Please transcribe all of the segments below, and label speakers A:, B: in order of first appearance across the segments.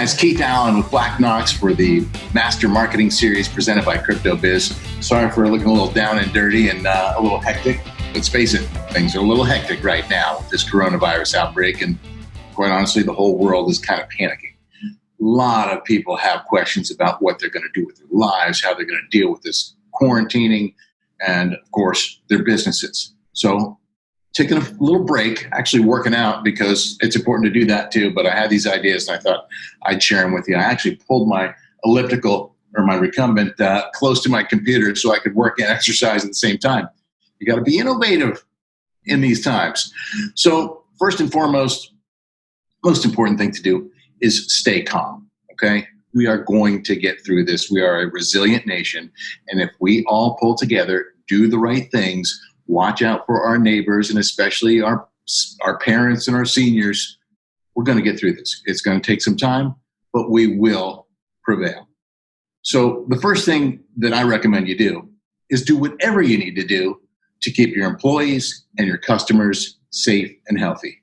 A: guys, Keith Allen with Blacknox for the Master Marketing Series presented by CryptoBiz. Sorry for looking a little down and dirty and a little hectic. Let's face it, things are a little hectic right now with this coronavirus outbreak, and quite honestly, the whole world is kind of panicking. A lot of people have questions about what they're going to do with their lives, how they're going to deal with this quarantining, and of course, their businesses. So taking a little break, actually working out because it's important to do that too. But I had these ideas and I thought I'd share them with you. I actually pulled my elliptical or my recumbent close to my computer so I could work and exercise at the same time. You got to be innovative in these times. So first and foremost, most important thing to do is stay calm. Okay. We are going to get through this. We are a resilient nation. And if we all pull together, do the right things, watch out for our neighbors and especially our parents and our seniors, we're going to get through this. It's going to take some time, but we will prevail. So the first thing that I recommend you do is do whatever you need to do to keep your employees and your customers safe and healthy.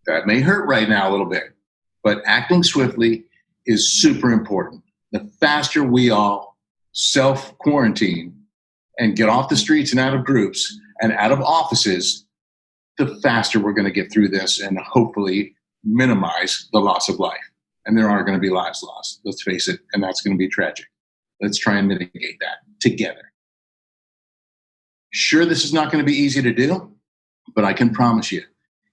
A: That may hurt right now a little bit, but acting swiftly is super important. The faster we all self-quarantine and get off the streets and out of groups and out of offices, the faster we're going to get through this and hopefully minimize the loss of life. And there are going to be lives lost, let's face it, and that's going to be tragic. Let's try and mitigate that together. Sure, this is not going to be easy to do, but I can promise you,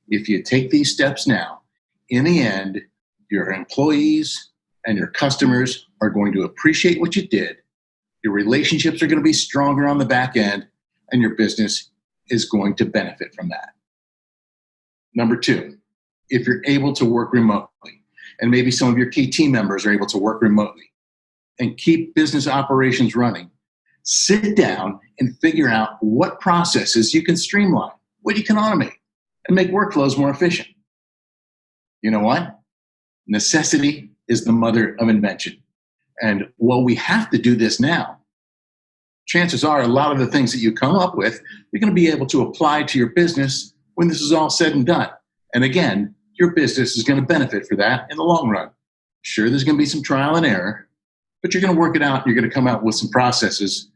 A: if you take these steps now, in the end, your employees and your customers are going to appreciate what you did. Your relationships are going to be stronger on the back end, and your business is going to benefit from that. Number two, if you're able to work remotely, and maybe some of your key team members are able to work remotely and keep business operations running, sit down and figure out what processes you can streamline, what you can automate, and make workflows more efficient. You know what? Necessity is the mother of invention. And while we have to do this now, chances are a lot of the things that you come up with, you're going to be able to apply to your business when this is all said and done. And again, your business is going to benefit for that in the long run. Sure, there's going to be some trial and error, but you're going to work it out. You're going to come out with some processes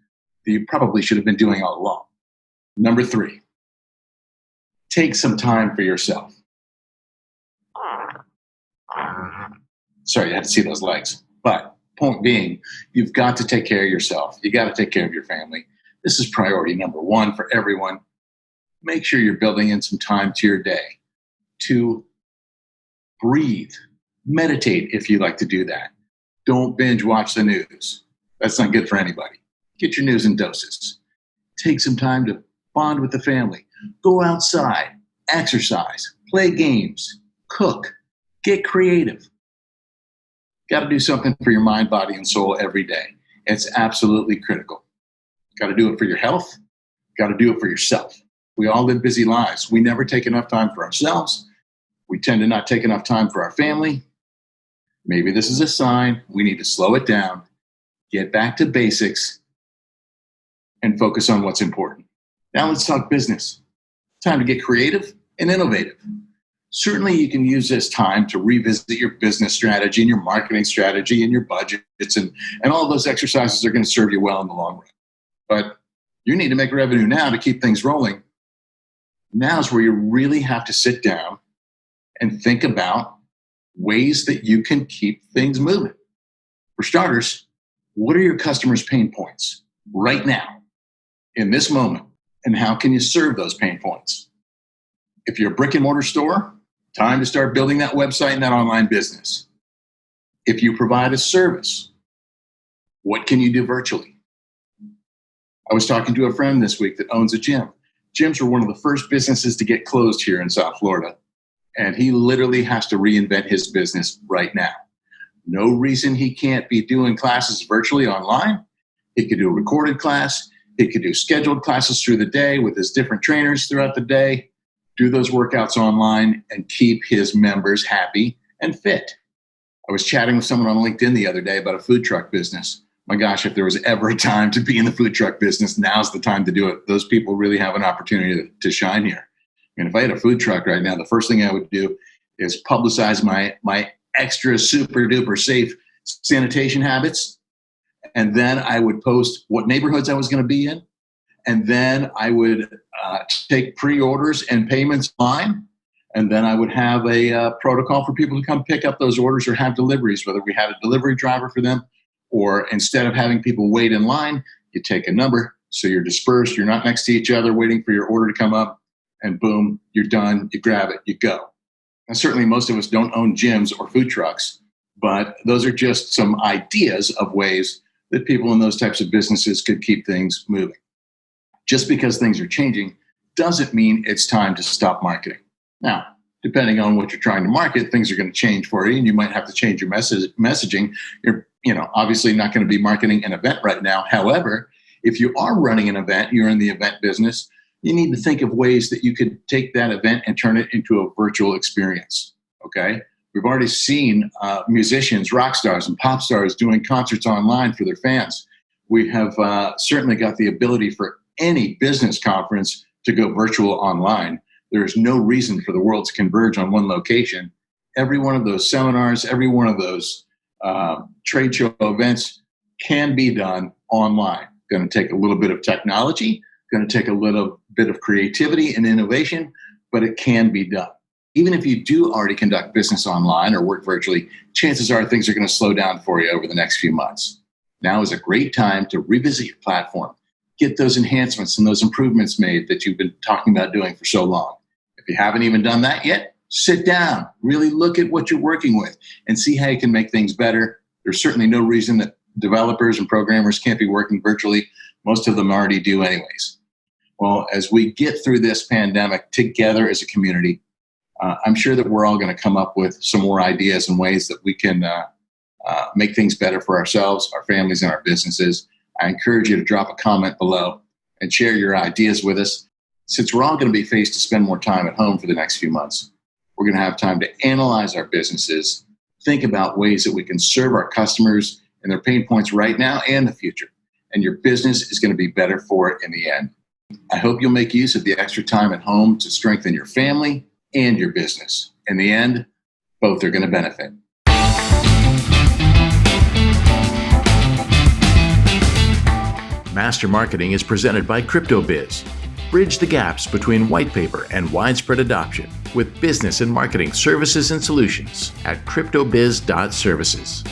A: that you probably should have been doing all along. Number three, take some time for yourself. Sorry, you had to see those legs. But point being, you've got to take care of yourself. You got to take care of your family. This is priority number one for everyone. Make sure you're building in some time to your day to breathe, meditate if you like to do that. Don't binge watch the news. That's not good for anybody. Get your news in doses. Take some time to bond with the family. Go outside, exercise, play games, cook, get creative. Got to do something for your mind, body, and soul every day. It's absolutely critical. Got to do it for your health. Got to do it for yourself. We all live busy lives. We never take enough time for ourselves. We tend to not take enough time for our family. Maybe this is a sign we need to slow it down, get back to basics, and focus on what's important. Now let's talk business. Time to get creative and innovative. Certainly, you can use this time to revisit your business strategy and your marketing strategy and your budgets, and all of those exercises are going to serve you well in the long run. But you need to make revenue now to keep things rolling. Now is where you really have to sit down and think about ways that you can keep things moving. For starters, what are your customers' pain points right now, in this moment, and how can you serve those pain points? If you're a brick and mortar store, time to start building that website and that online business. If you provide a service, what can you do virtually? I was talking to a friend this week that owns a gym. Gyms were one of the first businesses to get closed here in South Florida, and he literally has to reinvent his business right now. No reason he can't be doing classes virtually online. He could do a recorded class. He could do scheduled classes through the day with his different trainers throughout the day. Do those workouts online and keep his members happy and fit. I was chatting with someone on LinkedIn the other day about a food truck business. My gosh, if there was ever a time to be in the food truck business, now's the time to do it. Those people really have an opportunity to shine here. And if I had a food truck right now, the first thing I would do is publicize my extra super duper safe sanitation habits. And then I would post what neighborhoods I was going to be in. And then I would take pre-orders and payments online. And then I would have a protocol for people to come pick up those orders or have deliveries, whether we had a delivery driver for them, or instead of having people wait in line, you take a number. So you're dispersed. You're not next to each other waiting for your order to come up. And boom, you're done. You grab it, you go. And certainly most of us don't own gyms or food trucks, but those are just some ideas of ways that people in those types of businesses could keep things moving. Just because things are changing doesn't mean it's time to stop marketing. Now, depending on what you're trying to market, things are going to change for you, and you might have to change your messaging. You're, obviously not going to be marketing an event right now. However, if you are running an event, you're in the event business, you need to think of ways that you could take that event and turn it into a virtual experience. Okay, we've already seen musicians, rock stars, and pop stars doing concerts online for their fans. We have certainly got the ability for any business conference to go virtual online. There is no reason for the world to converge on one location. Every one of those seminars, every one of those trade show events can be done online. Going to take a little bit of technology, going to take a little bit of creativity and innovation, but it can be done. Even if you do already conduct business online or work virtually, chances are things are going to slow down for you over the next few months. Now is a great time to revisit your platform, get those enhancements and those improvements made that you've been talking about doing for so long. If you haven't even done that yet, sit down, really look at what you're working with and see how you can make things better. There's certainly no reason that developers and programmers can't be working virtually. Most of them already do anyways. Well, as we get through this pandemic together as a community, I'm sure that we're all going to come up with some more ideas and ways that we can make things better for ourselves, our families, and our businesses. I encourage you to drop a comment below and share your ideas with us. Since we're all going to be faced to spend more time at home for the next few months, we're going to have time to analyze our businesses, think about ways that we can serve our customers and their pain points right now and the future. And your business is going to be better for it in the end. I hope you'll make use of the extra time at home to strengthen your family and your business. In the end, both are going to benefit.
B: Master Marketing is presented by CryptoBiz. Bridge the gaps between white paper and widespread adoption with business and marketing services and solutions at cryptobiz.services.